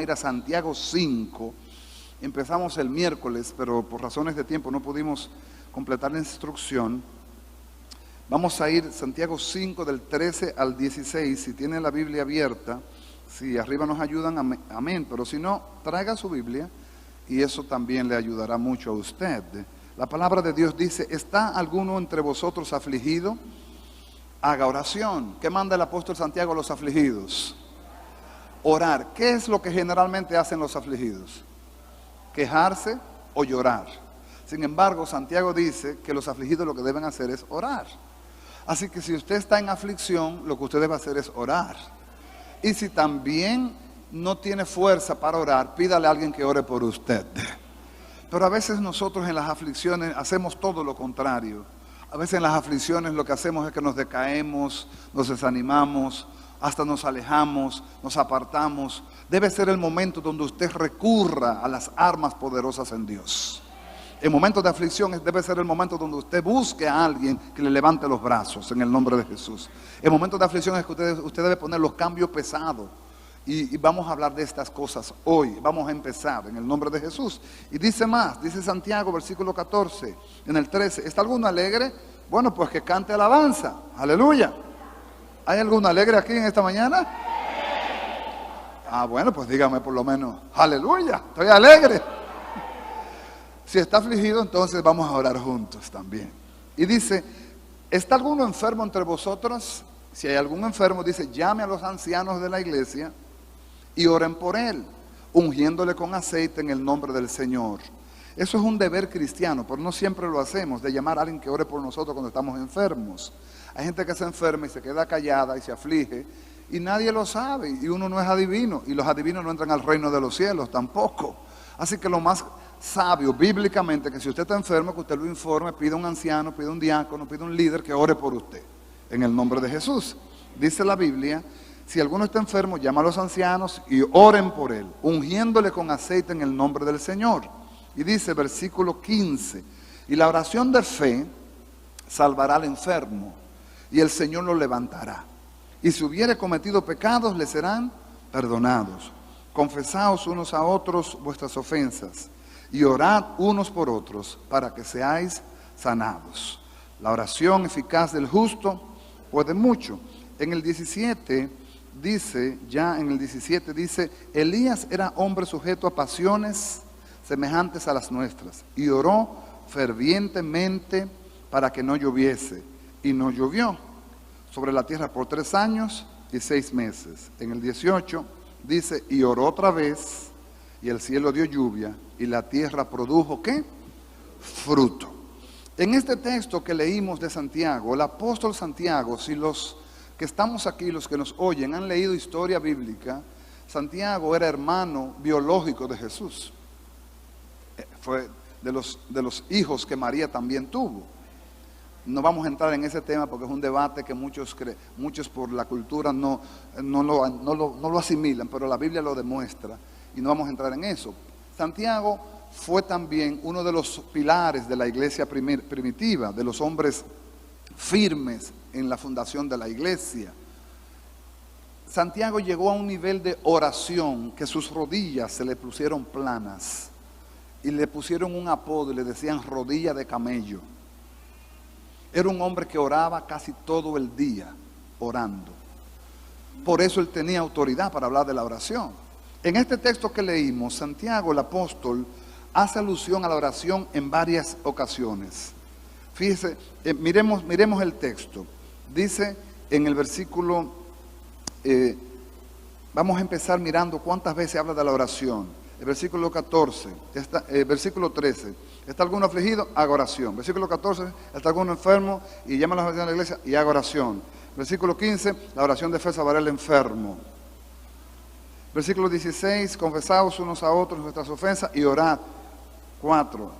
a ir a Santiago 5. Empezamos el miércoles, pero por razones de tiempo no pudimos completar la instrucción. Vamos a ir a Santiago 5 del 13 al 16. Si tienen la Biblia abierta, si arriba nos ayudan, amén. Pero si no, traiga su Biblia y eso también le ayudará mucho a usted. La palabra de Dios dice: ¿está alguno entre vosotros afligido? Haga oración. ¿Qué manda el apóstol Santiago a los afligidos? Orar. ¿Qué es lo que generalmente hacen los afligidos? Quejarse o llorar. Sin embargo, Santiago dice que los afligidos lo que deben hacer es orar. Así que si usted está en aflicción, lo que usted debe hacer es orar. Y si también no tiene fuerza para orar, pídale a alguien que ore por usted. Pero a veces nosotros en las aflicciones hacemos todo lo contrario. A veces en las aflicciones lo que hacemos es que nos decaemos, nos desanimamos, hasta nos alejamos, nos apartamos. Debe ser el momento donde usted recurra a las armas poderosas en Dios. En momentos de aflicción debe ser el momento donde usted busque a alguien que le levante los brazos en el nombre de Jesús. En momentos de aflicción es que usted debe poner los cambios pesados. Y vamos a hablar de estas cosas hoy. Vamos a empezar en el nombre de Jesús. Y dice más, dice Santiago, versículo 14, en el 13. ¿Está alguno alegre? Bueno, pues que cante alabanza. Aleluya. ¿Hay alguno alegre aquí en esta mañana? Ah, bueno, pues dígame por lo menos, aleluya, estoy alegre. Si está afligido, entonces vamos a orar juntos también. Y dice: ¿está alguno enfermo entre vosotros? Si hay algún enfermo, dice, llame a los ancianos de la iglesia y oren por él, ungiéndole con aceite en el nombre del Señor. Eso es un deber cristiano, pero no siempre lo hacemos, de llamar a alguien que ore por nosotros cuando estamos enfermos. Hay gente que se enferma y se queda callada y se aflige y nadie lo sabe, y uno no es adivino, y los adivinos no entran al reino de los cielos tampoco. Así que lo más sabio bíblicamente, que si usted está enfermo, que usted lo informe, pida a un anciano, pida a un diácono, pida a un líder que ore por usted, en el nombre de Jesús. Dice la Biblia: si alguno está enfermo, llama a los ancianos y oren por él, ungiéndole con aceite en el nombre del Señor. Y dice versículo 15: y la oración de fe salvará al enfermo, y el Señor lo levantará. Y si hubiere cometido pecados, le serán perdonados. Confesaos unos a otros vuestras ofensas, y orad unos por otros, para que seáis sanados. La oración eficaz del justo puede mucho. En el 17 dice, Elías era hombre sujeto a pasiones semejantes a las nuestras, y oró fervientemente para que no lloviese, y no llovió sobre la tierra por 3 años y 6 meses. En el 18 dice, y oró otra vez, y el cielo dio lluvia, y la tierra produjo, ¿qué? Fruto. En este texto que leímos de Santiago, el apóstol Santiago, si los que estamos aquí, los que nos oyen, han leído historia bíblica, Santiago era hermano biológico de Jesús. Fue de los hijos que María también tuvo. No vamos a entrar en ese tema porque es un debate que muchos por la cultura no lo asimilan, pero la Biblia lo demuestra y no vamos a entrar en eso. Santiago fue también uno de los pilares de la iglesia primitiva, de los hombres firmes en la fundación de la iglesia. Santiago llegó a un nivel de oración que sus rodillas se le pusieron planas y le pusieron un apodo y le decían rodilla de camello. Era un hombre que oraba casi todo el día, orando. Por eso él tenía autoridad para hablar de la oración. En este texto que leímos, Santiago el apóstol hace alusión a la oración en varias ocasiones. Fíjese, miremos el texto. Dice en el versículo, vamos a empezar mirando cuántas veces habla de la oración. El versículo 14, versículo 13, ¿está alguno afligido? Haga oración. Versículo 14, ¿está alguno enfermo? Y llama a los ancianos de la iglesia y haga oración. Versículo 15, la oración de fe salvará al enfermo. Versículo 16, confesaos unos a otros nuestras ofensas y orad. 4,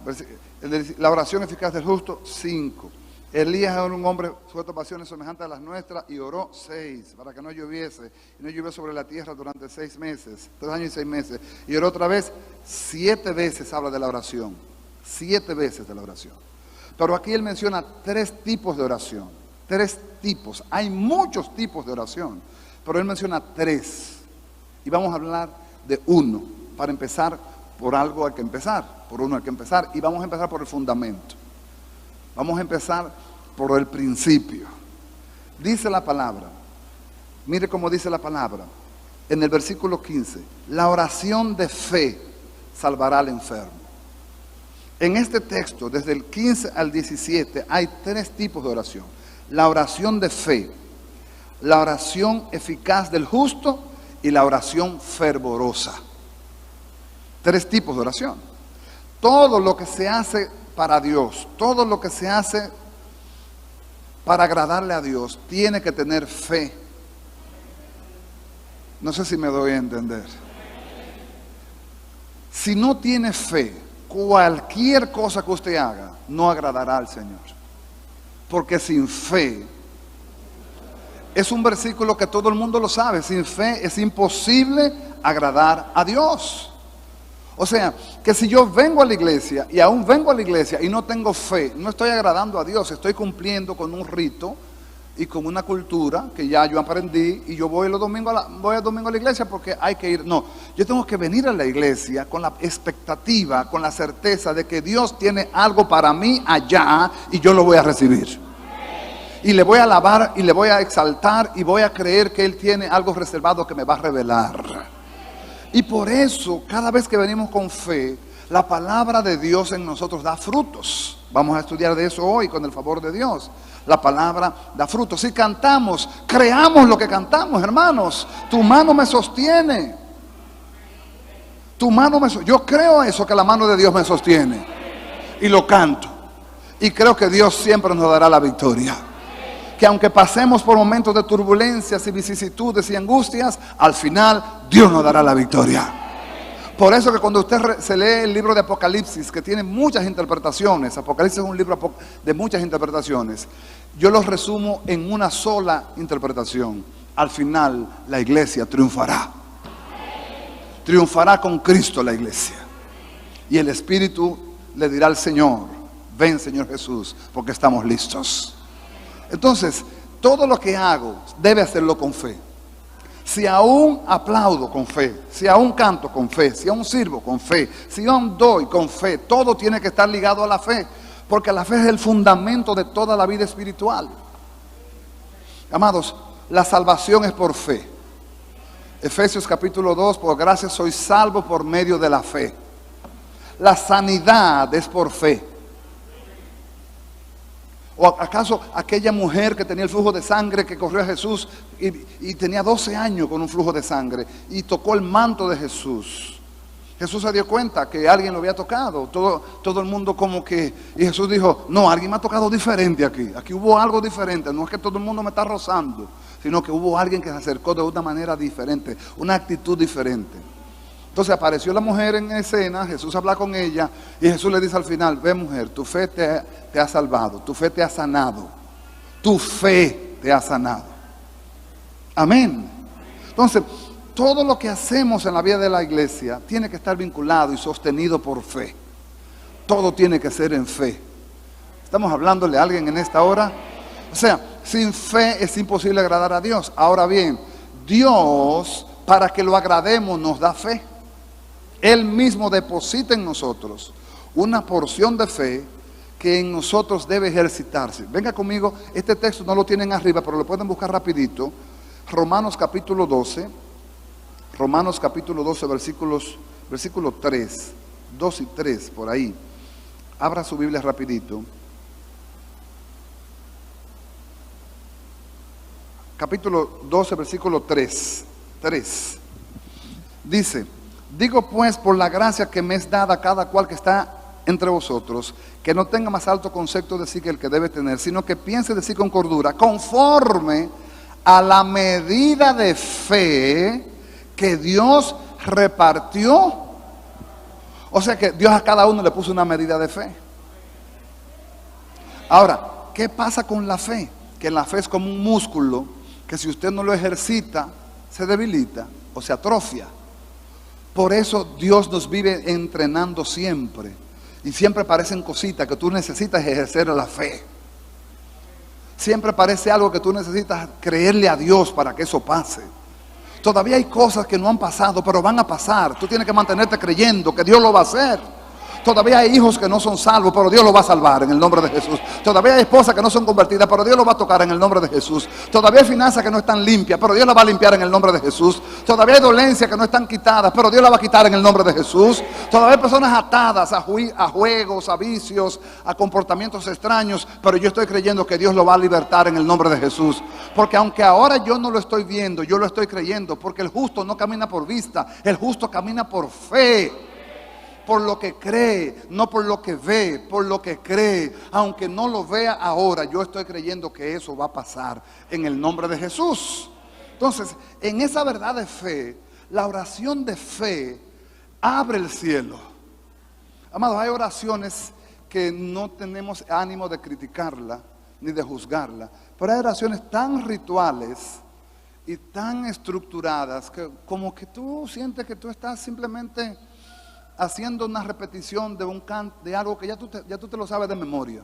la oración eficaz del justo. 5, Elías era un hombre sujeto a pasiones semejantes a las nuestras y oró 6 para que no lloviese. Y no llovió sobre la tierra durante 6 meses, 3 años y 6 meses. Y oró otra vez. 7 veces habla de la oración. 7 veces de la oración. Pero aquí él menciona 3 tipos de oración. 3 tipos. Hay muchos tipos de oración, pero él menciona 3. Y vamos a hablar de uno. Para empezar, por algo hay que empezar, por uno hay que empezar. Y vamos a empezar por el fundamento. Vamos a empezar por el principio. Dice la palabra, mire cómo dice la palabra, en el versículo 15, la oración de fe salvará al enfermo. En este texto, desde el 15 al 17, hay 3 tipos de oración. La oración de fe, la oración eficaz del justo y la oración fervorosa. 3 tipos de oración. Todo lo que se hace para Dios, todo lo que se hace para agradarle a Dios, tiene que tener fe. No sé si me doy a entender. Si no tiene fe, cualquier cosa que usted haga no agradará al Señor. Porque sin fe, es un versículo que todo el mundo lo sabe, sin fe es imposible agradar a Dios. O sea, que si yo vengo a la iglesia y aún vengo a la iglesia y no tengo fe, no estoy agradando a Dios, estoy cumpliendo con un rito y con una cultura que ya yo aprendí y yo voy el domingo a la iglesia porque hay que ir. No, yo tengo que venir a la iglesia con la expectativa, con la certeza de que Dios tiene algo para mí allá y yo lo voy a recibir. Y le voy a alabar y le voy a exaltar y voy a creer que Él tiene algo reservado que me va a revelar. Y por eso, cada vez que venimos con fe, la palabra de Dios en nosotros da frutos. Vamos a estudiar de eso hoy con el favor de Dios. La palabra da frutos. Si cantamos, creamos lo que cantamos, hermanos. Tu mano me sostiene. Yo creo eso, que la mano de Dios me sostiene. Y lo canto. Y creo que Dios siempre nos dará la victoria. Que aunque pasemos por momentos de turbulencias y vicisitudes y angustias, al final Dios nos dará la victoria. Por eso que cuando usted se lee el libro de Apocalipsis, que tiene muchas interpretaciones, Apocalipsis es un libro de muchas interpretaciones, yo los resumo en una sola interpretación. Al final la iglesia triunfará. Triunfará con Cristo la iglesia. Y el Espíritu le dirá al Señor, ven Señor Jesús, porque estamos listos. Entonces, todo lo que hago debe hacerlo con fe. Si aún aplaudo con fe, si aún canto con fe, si aún sirvo con fe, si aún doy con fe, todo tiene que estar ligado a la fe, porque la fe es el fundamento de toda la vida espiritual. Amados, la salvación es por fe. Efesios capítulo 2, por gracia sois salvos por medio de la fe. La sanidad es por fe. ¿O acaso aquella mujer que tenía el flujo de sangre que corrió a Jesús y tenía 12 años con un flujo de sangre y tocó el manto de Jesús? Jesús se dio cuenta que alguien lo había tocado, todo el mundo como que, y Jesús dijo, no, alguien me ha tocado diferente aquí hubo algo diferente, no es que todo el mundo me está rozando, sino que hubo alguien que se acercó de una manera diferente, una actitud diferente. Entonces apareció la mujer en escena, Jesús habla con ella y Jesús le dice al final, ve mujer, tu fe te ha salvado, tu fe te ha sanado, tu fe te ha sanado. Amén. Entonces, todo lo que hacemos en la vida de la iglesia tiene que estar vinculado y sostenido por fe. Todo tiene que ser en fe. ¿Estamos hablándole a alguien en esta hora? O sea, sin fe es imposible agradar a Dios. Ahora bien, Dios, para que lo agrademos, nos da fe. Él mismo deposita en nosotros una porción de fe que en nosotros debe ejercitarse. Venga conmigo, este texto no lo tienen arriba, pero lo pueden buscar rapidito. Romanos capítulo 12, versículo 3, 2 y 3, por ahí. Abra su Biblia rapidito. Capítulo 12, versículo 3. Dice, digo pues por la gracia que me es dada a cada cual que está entre vosotros, que no tenga más alto concepto de sí que el que debe tener, sino que piense de sí con cordura, conforme a la medida de fe que Dios repartió. O sea que Dios a cada uno le puso una medida de fe. Ahora, ¿qué pasa con la fe? Que la fe es como un músculo que si usted no lo ejercita, se debilita o se atrofia. Por eso Dios nos vive entrenando siempre. Y siempre parecen cositas que tú necesitas ejercer la fe. Siempre parece algo que tú necesitas creerle a Dios para que eso pase. Todavía hay cosas que no han pasado, pero van a pasar. Tú tienes que mantenerte creyendo que Dios lo va a hacer. Todavía hay hijos que no son salvos, pero Dios los va a salvar en el nombre de Jesús. Todavía hay esposas que no son convertidas, pero Dios los va a tocar en el nombre de Jesús. Todavía hay finanzas que no están limpias, pero Dios las va a limpiar en el nombre de Jesús. Todavía hay dolencias que no están quitadas, pero Dios las va a quitar en el nombre de Jesús. Todavía hay personas atadas a juegos, a vicios, a comportamientos extraños, pero yo estoy creyendo que Dios lo va a libertar en el nombre de Jesús. Porque aunque ahora yo no lo estoy viendo, yo lo estoy creyendo, porque el justo no camina por vista, el justo camina por fe. Por lo que cree, no por lo que ve, por lo que cree. Aunque no lo vea ahora, yo estoy creyendo que eso va a pasar en el nombre de Jesús. Entonces, en esa verdad de fe, la oración de fe abre el cielo. Amados, hay oraciones que no tenemos ánimo de criticarla ni de juzgarla, pero hay oraciones tan rituales y tan estructuradas que como que tú sientes que tú estás simplemente haciendo una repetición de un canto, de algo que ya tú te lo sabes de memoria.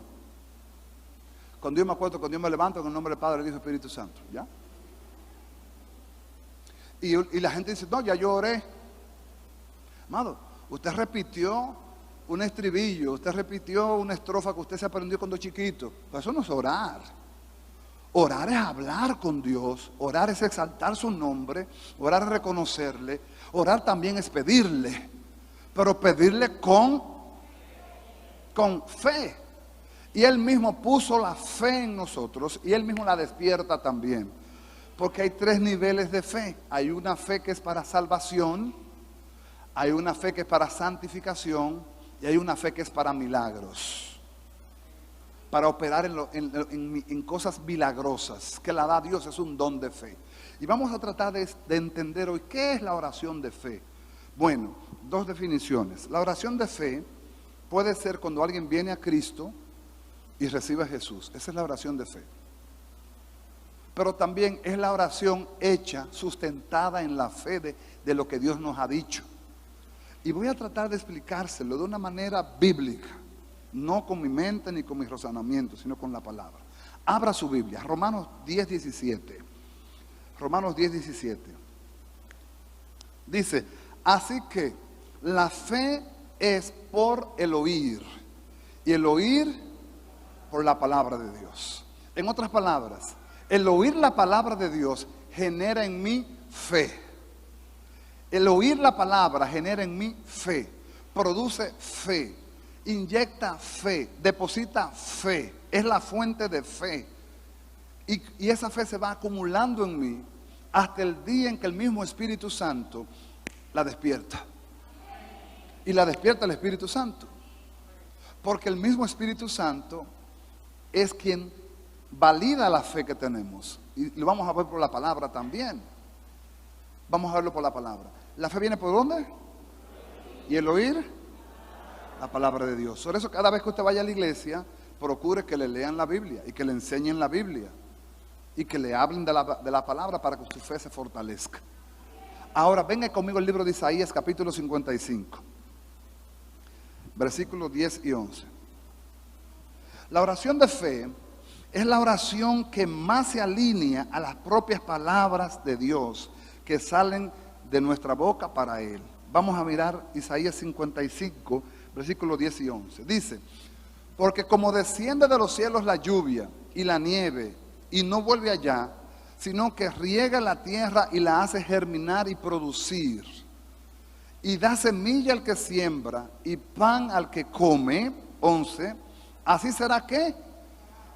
Cuando yo me acuerdo, cuando yo me levanto en el nombre del Padre, del Hijo y del Espíritu Santo, ¿ya? Y la gente dice, no, ya yo oré. Amado, usted repitió un estribillo, usted repitió una estrofa que usted se aprendió cuando chiquito. Pero eso no es orar. Orar es hablar con Dios, orar es exaltar su nombre, orar es reconocerle, orar también es pedirle. Pero pedirle con fe. Y Él mismo puso la fe en nosotros y Él mismo la despierta también. Porque hay 3 niveles de fe. Hay una fe que es para salvación, hay una fe que es para santificación y hay una fe que es para milagros. Para operar en cosas milagrosas que la da Dios, es un don de fe. Y vamos a tratar de entender hoy qué es la oración de fe. Bueno, 2 definiciones. La oración de fe puede ser cuando alguien viene a Cristo y recibe a Jesús. Esa es la oración de fe. Pero también es la oración hecha, sustentada en la fe de lo que Dios nos ha dicho. Y voy a tratar de explicárselo de una manera bíblica. No con mi mente ni con mis razonamientos, sino con la palabra. Abra su Biblia, Romanos 10:17. Romanos 10:17. Dice, así que la fe es por el oír, y el oír por la palabra de Dios. En otras palabras, el oír la palabra de Dios genera en mí fe. El oír la palabra genera en mí fe, produce fe, inyecta fe, deposita fe, es la fuente de fe. Y esa fe se va acumulando en mí hasta el día en que el mismo Espíritu Santo la despierta. Y la despierta el Espíritu Santo. Porque el mismo Espíritu Santo es quien valida la fe que tenemos. Y lo vamos a ver por la palabra también. Vamos a verlo por la palabra. ¿La fe viene por dónde? ¿Y el oír? La palabra de Dios. Por eso cada vez que usted vaya a la iglesia, procure que le lean la Biblia y que le enseñen la Biblia. Y que le hablen de la palabra para que su fe se fortalezca. Ahora venga conmigo el libro de Isaías capítulo 55. Versículos 10 y 11. La oración de fe es la oración que más se alinea a las propias palabras de Dios que salen de nuestra boca para Él. Vamos a mirar Isaías 55, versículos 10 y 11. Dice, porque como desciende de los cielos la lluvia y la nieve y no vuelve allá, sino que riega la tierra y la hace germinar y producir, y da semilla al que siembra y pan al que come. 11. Así será que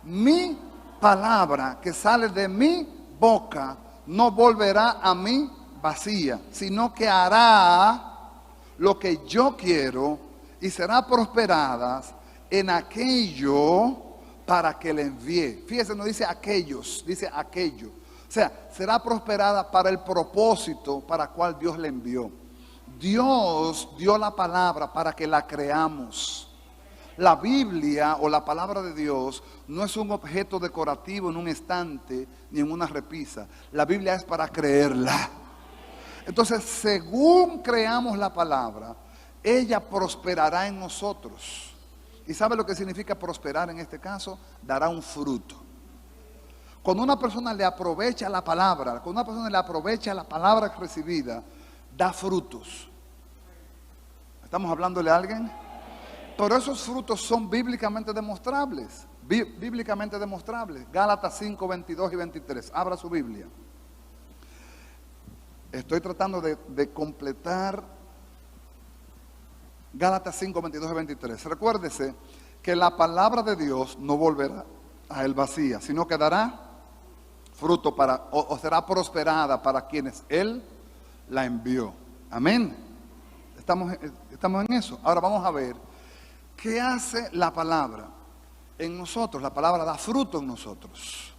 mi palabra que sale de mi boca no volverá a mí vacía, sino que hará lo que yo quiero y será prosperada en aquello para que le envíe. Fíjese, no dice aquellos, dice aquello. O sea, será prosperada para el propósito para el cual Dios le envió. Dios dio la palabra para que la creamos. La Biblia o la palabra de Dios no es un objeto decorativo en un estante ni en una repisa. La Biblia es para creerla. Entonces, según creamos la palabra, ella prosperará en nosotros. ¿Y sabe lo que significa prosperar en este caso? Dará un fruto. Cuando una persona le aprovecha la palabra, cuando una persona le aprovecha la palabra recibida, da frutos. ¿Estamos hablándole a alguien? Pero esos frutos son bíblicamente demostrables. Bíblicamente demostrables. Gálatas 5, 22 y 23. Abra su Biblia. Estoy tratando de completar Gálatas 5, 22 y 23. Recuérdese que la palabra de Dios no volverá a él vacía, sino que dará fruto o será prosperada para quienes Él la envió. Amén. Estamos en eso. Ahora vamos a ver qué hace la palabra en nosotros. La palabra da fruto en nosotros.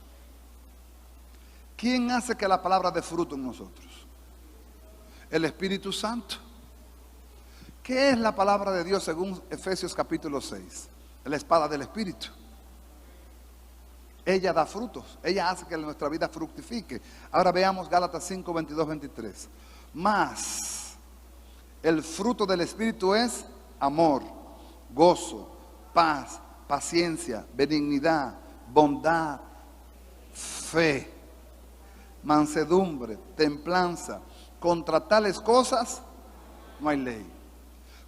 ¿Quién hace que la palabra dé fruto en nosotros? El Espíritu Santo. ¿Qué es la palabra de Dios según Efesios capítulo 6? La espada del Espíritu. Ella da frutos, ella hace que nuestra vida fructifique. Ahora veamos Gálatas 5, 22, 23. Mas el fruto del Espíritu es amor, gozo, paz, paciencia, benignidad, bondad, fe, mansedumbre, templanza. Contra tales cosas no hay ley.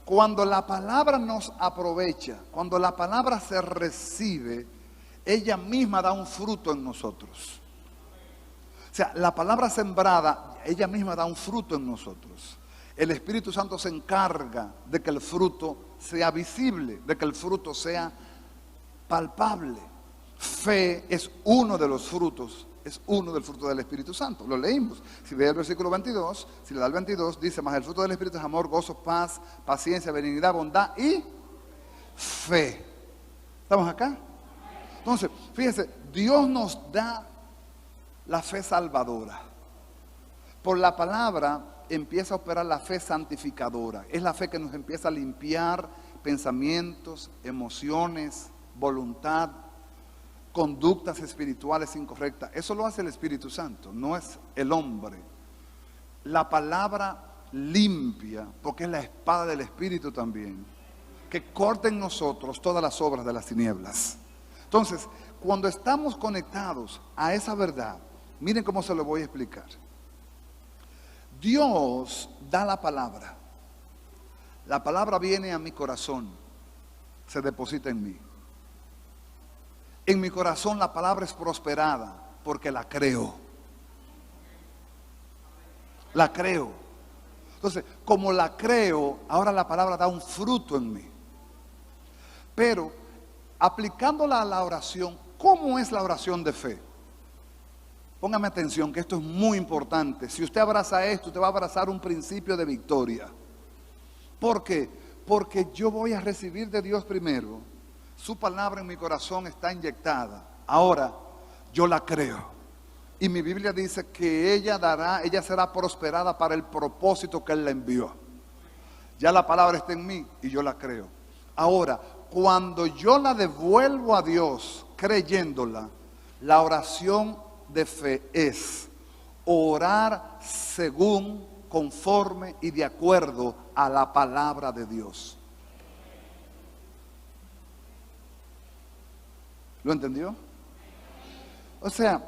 Cuando la palabra nos aprovecha, cuando la palabra se recibe, ella misma da un fruto en nosotros. O sea, la palabra sembrada, ella misma da un fruto en nosotros. El Espíritu Santo se encarga de que el fruto sea visible, de que el fruto sea palpable. Fe es uno de los frutos, es uno del fruto del Espíritu Santo. Lo leímos. Si ve el versículo 22, si le da el 22, dice: mas el fruto del Espíritu es amor, gozo, paz, paciencia, benignidad, bondad y fe. ¿Estamos acá? Entonces, fíjese, Dios nos da la fe salvadora. Por la palabra empieza a operar la fe santificadora. Es la fe que nos empieza a limpiar pensamientos, emociones, voluntad, conductas espirituales incorrectas. Eso lo hace el Espíritu Santo, no es el hombre. La palabra limpia, porque es la espada del Espíritu también, que corta en nosotros todas las obras de las tinieblas. Entonces, cuando estamos conectados a esa verdad, miren cómo se lo voy a explicar. Dios da la palabra. La palabra viene a mi corazón, se deposita en mí. En mi corazón la palabra es prosperada porque la creo. La creo. Entonces, como la creo, ahora la palabra da un fruto en mí. Pero aplicándola a la oración, ¿cómo es la oración de fe? Póngame atención, que esto es muy importante. Si usted abraza esto, usted va a abrazar un principio de victoria. ¿Por qué? Porque yo voy a recibir de Dios primero. Su palabra en mi corazón está inyectada. Ahora, yo la creo. Y mi Biblia dice que ella será prosperada para el propósito que Él la envió. Ya la palabra está en mí y yo la creo. Ahora, cuando yo la devuelvo a Dios creyéndola, la oración de fe es orar según, conforme y de acuerdo a la palabra de Dios. ¿Lo entendió? O sea,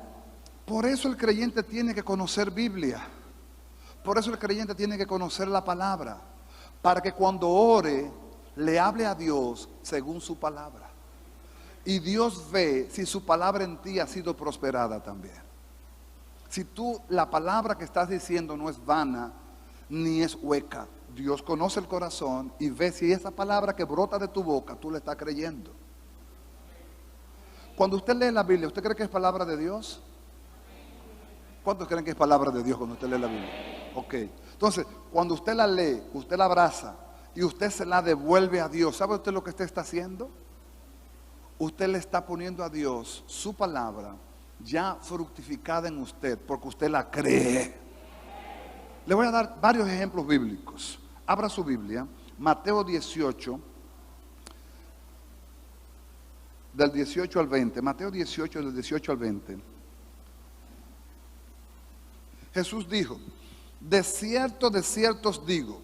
por eso el creyente tiene que conocer Biblia. Por eso el creyente tiene que conocer la palabra. Para que cuando ore, le hable a Dios según su palabra. Y Dios ve si su palabra en ti ha sido prosperada también. Si la palabra que estás diciendo no es vana, ni es hueca. Dios conoce el corazón y ve si esa palabra que brota de tu boca, tú le estás creyendo. Cuando usted lee la Biblia, ¿usted cree que es palabra de Dios? ¿Cuántos creen que es palabra de Dios cuando usted lee la Biblia? Ok. Entonces, cuando usted la lee, usted la abraza y usted se la devuelve a Dios, ¿sabe usted lo que usted está haciendo? Usted le está poniendo a Dios su palabra ya fructificada en usted, porque usted la cree. Le voy a dar varios ejemplos bíblicos. Abra su Biblia, Mateo 18, del 18 al 20. Mateo 18, del 18 al 20. Jesús dijo: de cierto os digo,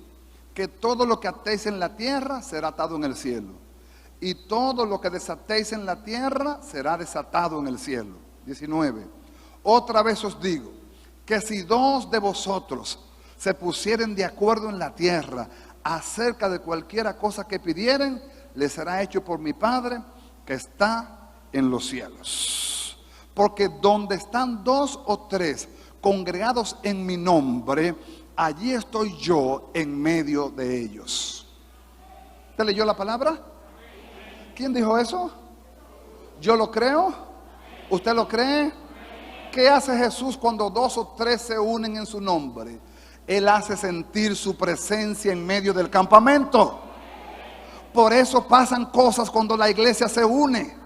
que todo lo que atéis en la tierra será atado en el cielo, y todo lo que desatéis en la tierra será desatado en el cielo. 19. Otra vez os digo, que si dos de vosotros se pusieren de acuerdo en la tierra acerca de cualquiera cosa que pidieren, les será hecho por mi Padre que está en los cielos. Porque donde están dos o tres congregados en mi nombre, allí estoy yo en medio de ellos. ¿Usted leyó la palabra? ¿Quién dijo eso? ¿Yo lo creo? ¿Usted lo cree? ¿Qué hace Jesús cuando dos o tres se unen en su nombre? Él hace sentir su presencia en medio del campamento. Por eso pasan cosas cuando la iglesia se une.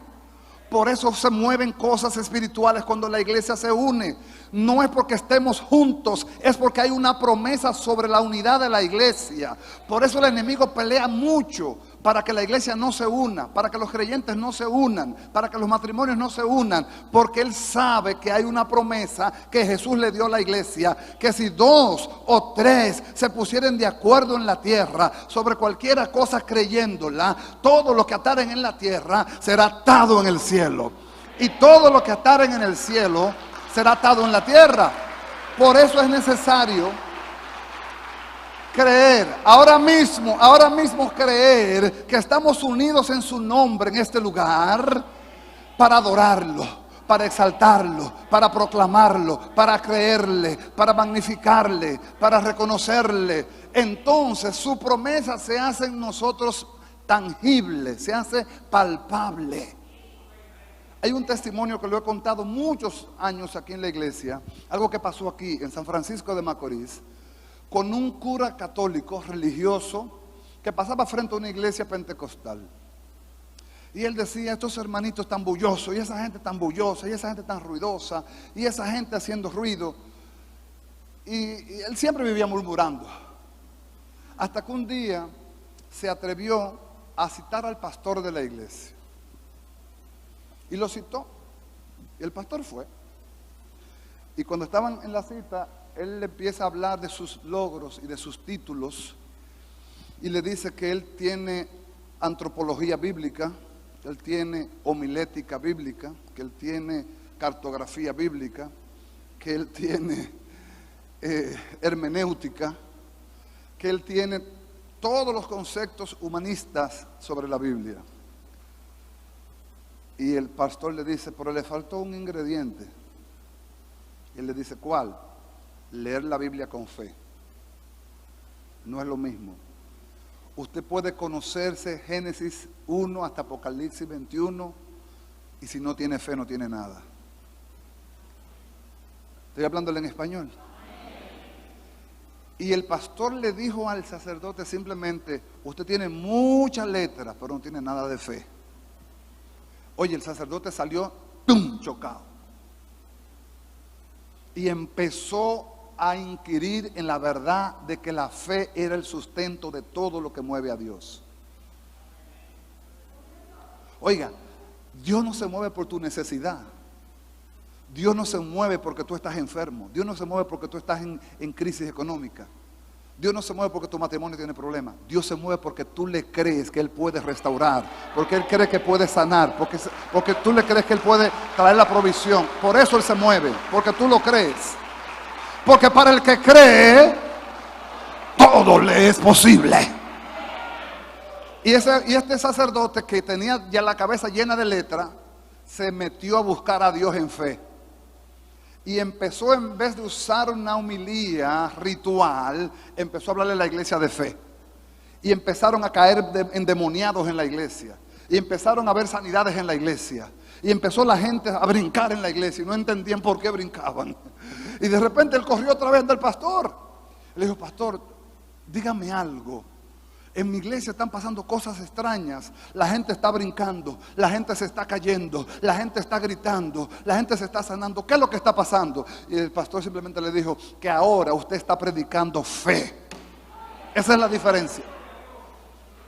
Por eso se mueven cosas espirituales cuando la iglesia se une. No es porque estemos juntos, es porque hay una promesa sobre la unidad de la iglesia. Por eso el enemigo pelea mucho para que la iglesia no se una, para que los creyentes no se unan, para que los matrimonios no se unan, porque él sabe que hay una promesa que Jesús le dio a la iglesia, que si dos o tres se pusieren de acuerdo en la tierra sobre cualquier cosa creyéndola, todo lo que ataren en la tierra será atado en el cielo, y todo lo que ataren en el cielo será atado en la tierra. Por eso es necesario creer, ahora mismo creer que estamos unidos en su nombre en este lugar para adorarlo, para exaltarlo, para proclamarlo, para creerle, para magnificarle, para reconocerle. Entonces su promesa se hace en nosotros tangible, se hace palpable. Hay un testimonio que lo he contado muchos años aquí en la iglesia, algo que pasó aquí en San Francisco de Macorís, con un cura católico religioso que pasaba frente a una iglesia pentecostal. Y él decía, estos hermanitos tan bullosos, y esa gente tan bullosa, y esa gente tan ruidosa, y esa gente haciendo ruido. Y él siempre vivía murmurando. Hasta que un día se atrevió a citar al pastor de la iglesia. Y lo citó. Y el pastor fue. Y cuando estaban en la cita, él le empieza a hablar de sus logros y de sus títulos. Y le dice que él tiene antropología bíblica, que él tiene homilética bíblica, que él tiene cartografía bíblica, que él tiene hermenéutica, que él tiene todos los conceptos humanistas sobre la Biblia. Y el pastor le dice, pero le faltó un ingrediente. Y él le dice, ¿cuál? Leer la Biblia con fe. No es lo mismo. Usted puede conocerse Génesis 1 hasta Apocalipsis 21 y si no tiene fe no tiene nada. Estoy hablándole en español. Y el pastor le dijo al sacerdote simplemente, usted tiene muchas letras pero no tiene nada de fe. Oye, el sacerdote salió ¡tum!, chocado. Y empezó a inquirir en la verdad de que la fe era el sustento de todo lo que mueve a Dios. Oiga, Dios no se mueve por tu necesidad. Dios no se mueve porque tú estás enfermo. Dios no se mueve porque tú estás en crisis económica. Dios no se mueve porque tu matrimonio tiene problemas. Dios se mueve porque tú le crees que Él puede restaurar, porque Él cree que puede sanar, porque tú le crees que Él puede traer la provisión. Por eso Él se mueve, porque tú lo crees. Porque para el que cree, todo le es posible. Y este sacerdote que tenía ya la cabeza llena de letra, se metió a buscar a Dios en fe. Y empezó, en vez de usar una homilía ritual, empezó a hablarle a la iglesia de fe. Y empezaron a caer endemoniados en la iglesia. Y empezaron a haber sanidades en la iglesia. Y empezó la gente a brincar en la iglesia. Y no entendían por qué brincaban. Y de repente él corrió otra vez del pastor. Le dijo, pastor, dígame algo. En mi iglesia están pasando cosas extrañas. La gente está brincando, la gente se está cayendo, la gente está gritando, la gente se está sanando. ¿Qué es lo que está pasando? Y el pastor simplemente le dijo que ahora usted está predicando fe. Esa es la diferencia.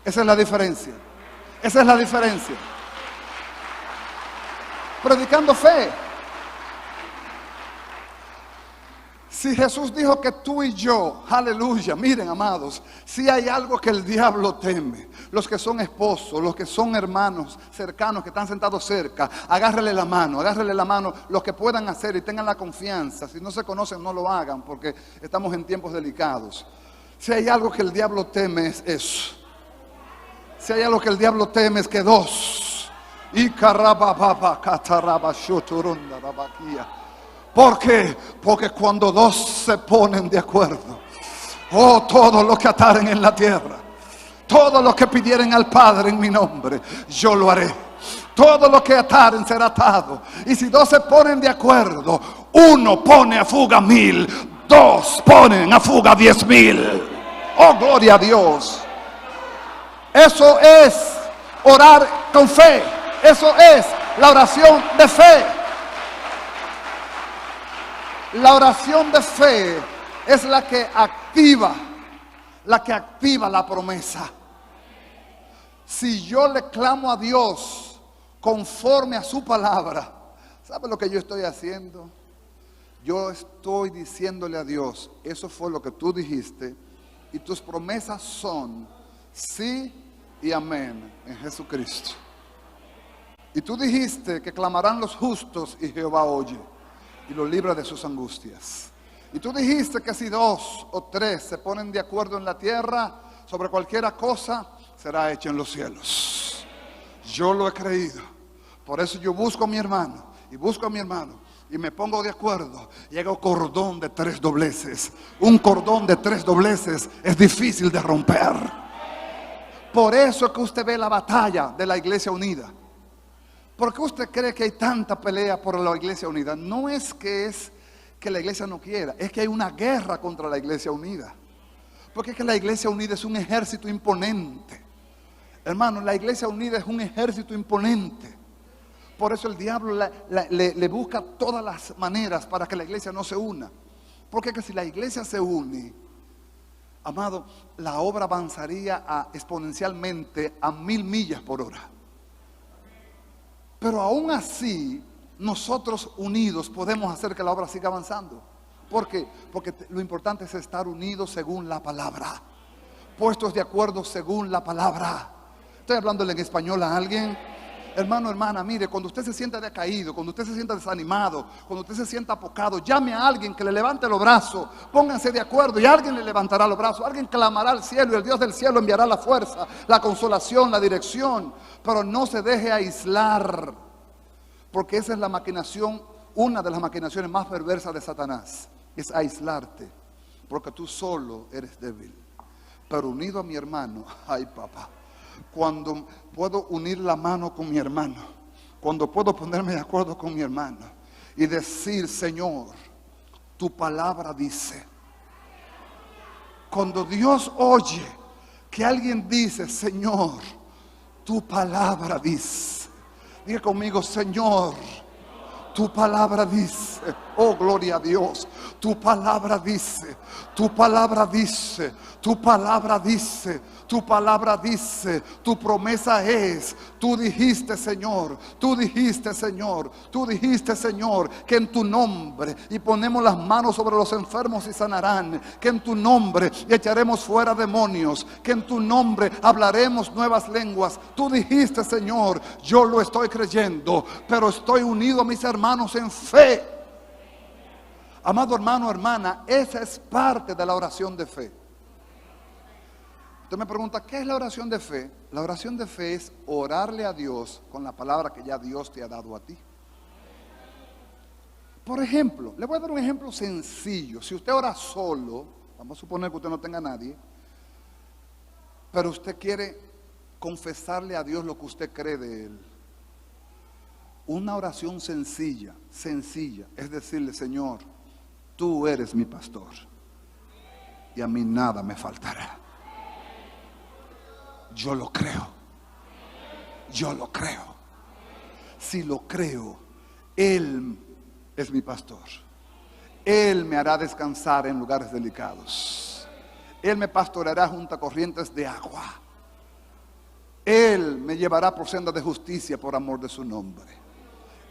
Esa es la diferencia. Esa es la diferencia. Predicando fe. Si Jesús dijo que tú y yo, aleluya, miren amados, si hay algo que el diablo teme, los que son esposos, los que son hermanos cercanos, que están sentados cerca, agárrele la mano, los que puedan hacer y tengan la confianza. Si no se conocen, no lo hagan, porque estamos en tiempos delicados. Si hay algo que el diablo teme, es eso. Si hay algo que el diablo teme, es que dos. ¿Por qué? Porque cuando dos se ponen de acuerdo, oh, todo lo que ataren en la tierra, todo lo que pidieren al Padre en mi nombre, yo lo haré. Todo lo que ataren será atado. Y si dos se ponen de acuerdo, uno pone a fuga 1000, dos ponen a fuga 10,000. Oh, gloria a Dios. Eso es orar con fe. Eso es la oración de fe. La oración de fe es la que activa la promesa. Si yo le clamo a Dios conforme a su palabra, ¿sabe lo que yo estoy haciendo? Yo estoy diciéndole a Dios, eso fue lo que tú dijiste, y tus promesas son sí y amén en Jesucristo. Y tú dijiste que clamarán los justos y Jehová oye y los libra de sus angustias. Y tú dijiste que si 2 o 3 se ponen de acuerdo en la tierra sobre cualquier cosa, será hecho en los cielos. Yo lo he creído. Por eso yo busco a mi hermano y busco a mi hermano y me pongo de acuerdo y hago cordón de 3 dobleces. Un cordón de 3 dobleces es difícil de romper. Por eso es que usted ve la batalla de la Iglesia Unida. ¿Por qué usted cree que hay tanta pelea por la Iglesia Unida? No es que la Iglesia no quiera, es que hay una guerra contra la Iglesia Unida. Porque es que la Iglesia Unida es un ejército imponente. Hermano, la Iglesia Unida es un ejército imponente. Por eso el diablo le busca todas las maneras para que la iglesia no se una. Porque es que si la iglesia se une, amado, la obra avanzaría exponencialmente a 1000 millas por hora. Pero aún así, nosotros unidos podemos hacer que la obra siga avanzando. ¿Por qué? Porque lo importante es estar unidos según la palabra, puestos de acuerdo según la palabra. Estoy hablándole en español a alguien. Hermano, hermana, mire, cuando usted se sienta decaído, cuando usted se sienta desanimado, cuando usted se sienta apocado, llame a alguien que le levante los brazos, pónganse de acuerdo y alguien le levantará los brazos, alguien clamará al cielo y el Dios del cielo enviará la fuerza, la consolación, la dirección. Pero no se deje aislar, porque esa es la maquinación, una de las maquinaciones más perversas de Satanás, es aislarte, porque tú solo eres débil. Pero unido a mi hermano, ay papá, cuando puedo unir la mano con mi hermano, cuando puedo ponerme de acuerdo con mi hermano y decir, Señor, tu palabra dice. Cuando Dios oye que alguien dice, Señor, tu palabra dice. Diga conmigo, Señor, tu palabra dice. Oh, gloria a Dios. Tu palabra dice. Tu palabra dice. Tu palabra dice. Tu palabra dice, tu promesa es, tú dijiste Señor, tú dijiste Señor, tú dijiste Señor, que en tu nombre, y ponemos las manos sobre los enfermos y sanarán, que en tu nombre echaremos fuera demonios, que en tu nombre hablaremos nuevas lenguas. Tú dijiste Señor, yo lo estoy creyendo, pero estoy unido a mis hermanos en fe. Amado hermano, hermana, esa es parte de la oración de fe. Usted me pregunta, ¿qué es la oración de fe? La oración de fe es orarle a Dios con la palabra que ya Dios te ha dado a ti. Por ejemplo, le voy a dar un ejemplo sencillo. Si usted ora solo, vamos a suponer que usted no tenga a nadie, pero usted quiere confesarle a Dios lo que usted cree de Él. Una oración sencilla, es decirle, Señor, tú eres mi pastor y a mí nada me faltará. Yo lo creo. Yo lo creo. Si lo creo, Él es mi pastor. Él me hará descansar en lugares delicados. Él me pastoreará junto a corrientes de agua. Él me llevará por senda de justicia por amor de su nombre.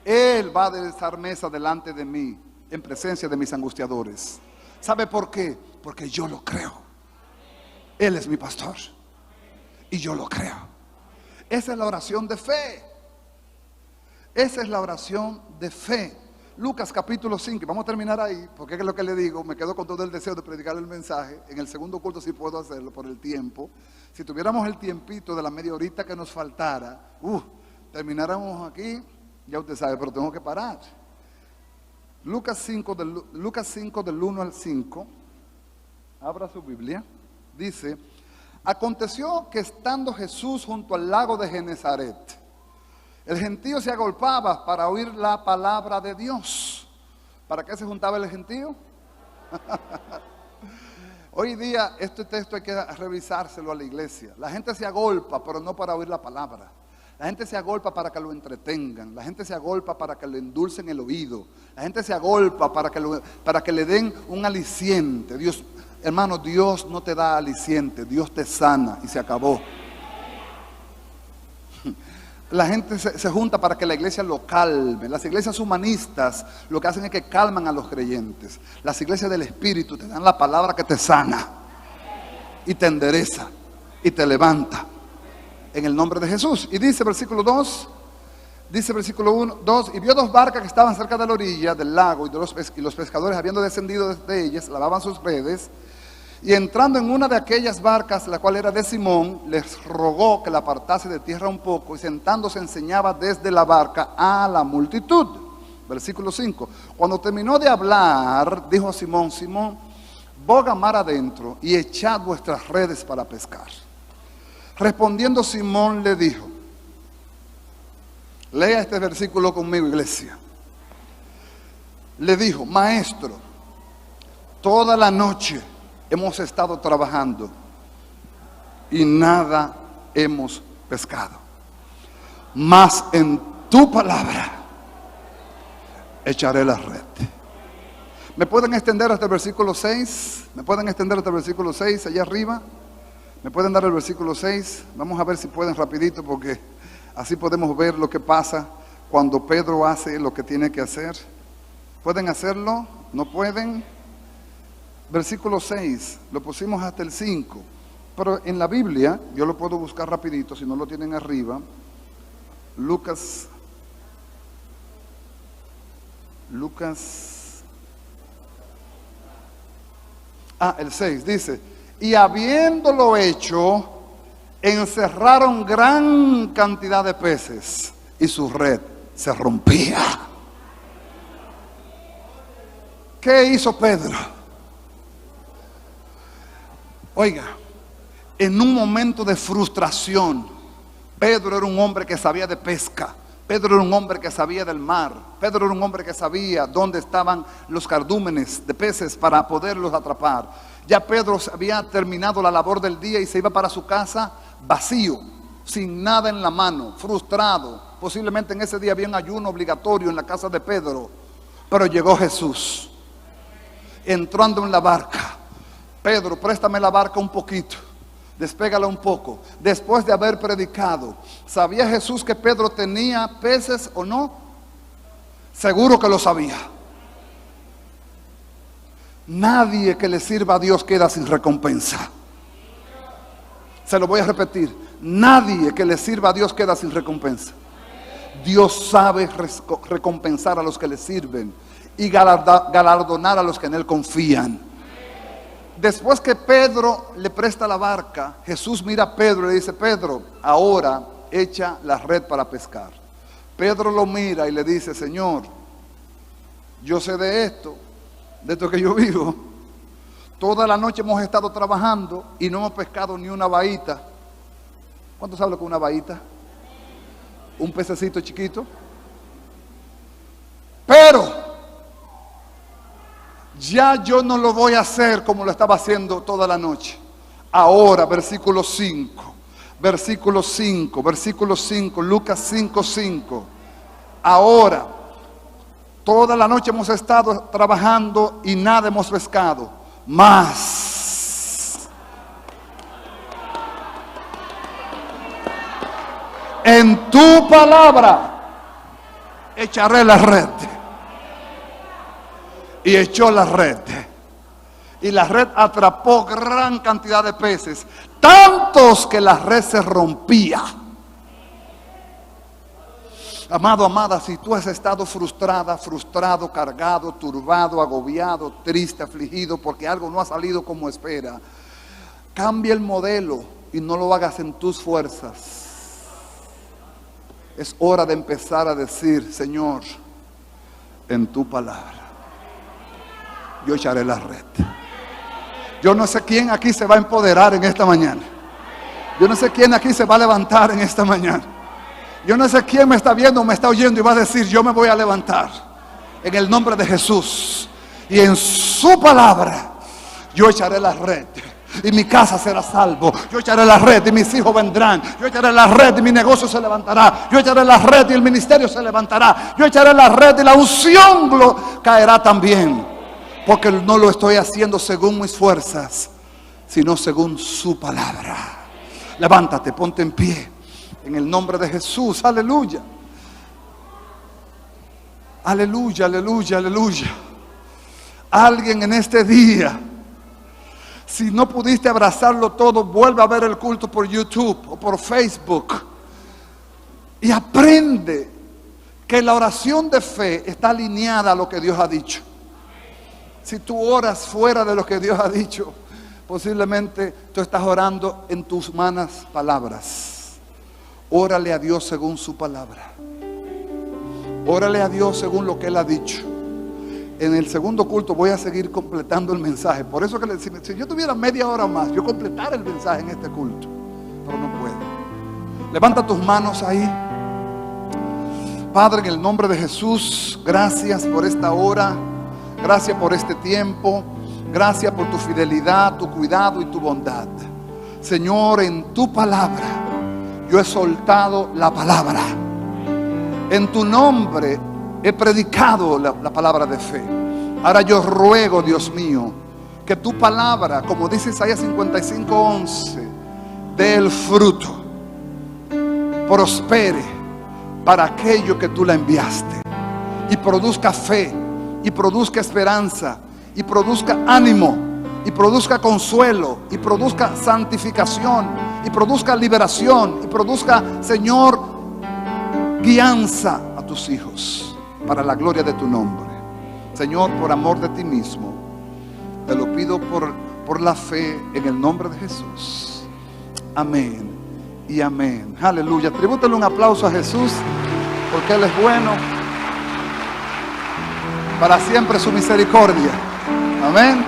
Él va a aderezar mesa delante de mí en presencia de mis angustiadores. ¿Sabe por qué? Porque yo lo creo. Él es mi pastor y yo lo creo. Esa es la oración de fe. Esa es la oración de fe. Lucas capítulo 5, vamos a terminar ahí, porque es lo que le digo, me quedo con todo el deseo de predicar el mensaje. En el segundo culto sí puedo hacerlo por el tiempo. Si tuviéramos el tiempito de la media horita que nos faltara, termináramos aquí, ya usted sabe, pero tengo que parar. Lucas 5 del 1 al 5, abra su Biblia, dice: aconteció que estando Jesús junto al lago de Genezaret, el gentío se agolpaba para oír la palabra de Dios. ¿Para qué se juntaba el gentío? Hoy día este texto hay que revisárselo a la iglesia. La gente se agolpa, pero no para oír la palabra. La gente se agolpa para que lo entretengan. La gente se agolpa para que le endulcen el oído. La gente se agolpa para que le den un aliciente. Dios, hermano, Dios no te da aliciente, Dios te sana y se acabó. La gente se junta para que la iglesia lo calme. Las iglesias humanistas lo que hacen es que calman a los creyentes. Las iglesias del Espíritu te dan la palabra que te sana y te endereza y te levanta en el nombre de Jesús. Y dice versículo 2, dice versículo 1, 2, y vio dos barcas que estaban cerca de la orilla del lago, y los pescadores, habiendo descendido de ellas, lavaban sus redes. Y entrando en una de aquellas barcas, la cual era de Simón, les rogó que la apartase de tierra un poco, y sentándose enseñaba desde la barca a la multitud. Versículo 5. Cuando terminó de hablar, dijo a Simón: Simón, boga mar adentro y echad vuestras redes para pescar. Respondiendo Simón le dijo, lea este versículo conmigo, iglesia. Le dijo: maestro, toda la noche hemos estado trabajando y nada hemos pescado, mas en tu palabra echaré la red. ¿Me pueden extender hasta el versículo 6? ¿Me pueden extender hasta el versículo 6 allá arriba? ¿Me pueden dar el versículo 6? Vamos a ver si pueden rapidito, porque así podemos ver lo que pasa cuando Pedro hace lo que tiene que hacer. ¿Pueden hacerlo? ¿No pueden? Versículo 6, lo pusimos hasta el 5, pero en la Biblia, yo lo puedo buscar rapidito si no lo tienen arriba. Lucas, el 6 dice: y habiéndolo hecho, encerraron gran cantidad de peces y su red se rompía. ¿Qué hizo Pedro? Oiga, en un momento de frustración, Pedro era un hombre que sabía de pesca. Pedro era un hombre que sabía del mar. Pedro era un hombre que sabía dónde estaban los cardúmenes de peces para poderlos atrapar. Ya Pedro había terminado la labor del día y se iba para su casa vacío, sin nada en la mano, frustrado. Posiblemente en ese día había un ayuno obligatorio en la casa de Pedro. Pero llegó Jesús, entrando en la barca. Pedro, préstame la barca un poquito, despégala un poco. Después de haber predicado, ¿sabía Jesús que Pedro tenía peces o no? Seguro que lo sabía. Nadie que le sirva a Dios queda sin recompensa. Se lo voy a repetir: nadie que le sirva a Dios queda sin recompensa. Dios sabe recompensar a los que le sirven y galardonar a los que en Él confían. Después que Pedro le presta la barca, Jesús mira a Pedro y le dice: Pedro, ahora echa la red para pescar. Pedro lo mira y le dice: Señor, yo sé de esto que yo vivo. Toda la noche hemos estado trabajando y no hemos pescado ni una bahita. ¿Cuántos saben lo que es una bahita? Un pececito chiquito. Pero ya yo no lo voy a hacer como lo estaba haciendo toda la noche. Ahora, versículo 5, Lucas 5:5. Ahora, toda la noche hemos estado trabajando y nada hemos pescado, mas en tu palabra echaré la red. Y echó la red. Y la red atrapó gran cantidad de peces, tantos que la red se rompía. Amado, amada, si tú has estado frustrada, frustrado, cargado, turbado, agobiado, triste, afligido porque algo no ha salido como espera, cambia el modelo y no lo hagas en tus fuerzas. Es hora de empezar a decir: Señor, en tu palabra yo echaré la red. Yo no sé quién aquí se va a empoderar en esta mañana. Yo no sé quién aquí se va a levantar en esta mañana. Yo no sé quién me está viendo o me está oyendo y va a decir: yo me voy a levantar en el nombre de Jesús, y en su palabra yo echaré la red, y mi casa será salvo. Yo echaré la red y mis hijos vendrán. Yo echaré la red y mi negocio se levantará. Yo echaré la red y el ministerio se levantará. Yo echaré la red y la unción caerá también, porque no lo estoy haciendo según mis fuerzas, sino según su palabra. Levántate, ponte en pie en el nombre de Jesús. Aleluya. Aleluya, aleluya, aleluya. Alguien en este día, si no pudiste abrazarlo todo, vuelve a ver el culto por YouTube o por Facebook y aprende que la oración de fe está alineada a lo que Dios ha dicho. Si tú oras fuera de lo que Dios ha dicho, posiblemente tú estás orando en tus malas palabras. Órale a Dios según su palabra. Órale a Dios según lo que Él ha dicho. En el segundo culto voy a seguir completando el mensaje. Por eso que si yo tuviera media hora más, yo completara el mensaje en este culto, pero no puedo. Levanta tus manos ahí. Padre, en el nombre de Jesús, gracias por esta hora. Gracias por este tiempo. Gracias por tu fidelidad, tu cuidado y tu bondad. Señor, en tu palabra yo he soltado la palabra. En tu nombre he predicado la palabra de fe. Ahora yo ruego, Dios mío, que tu palabra, como dice Isaías 55:11, dé el fruto, prospere para aquello que tú la enviaste, y produzca fe, y produzca esperanza, y produzca ánimo, y produzca consuelo, y produzca santificación, y produzca liberación, y produzca, Señor, guianza a tus hijos, para la gloria de tu nombre. Señor, por amor de ti mismo, te lo pido por la fe en el nombre de Jesús. Amén y amén. Aleluya. Tribútale un aplauso a Jesús, porque Él es bueno. Para siempre su misericordia. Amén.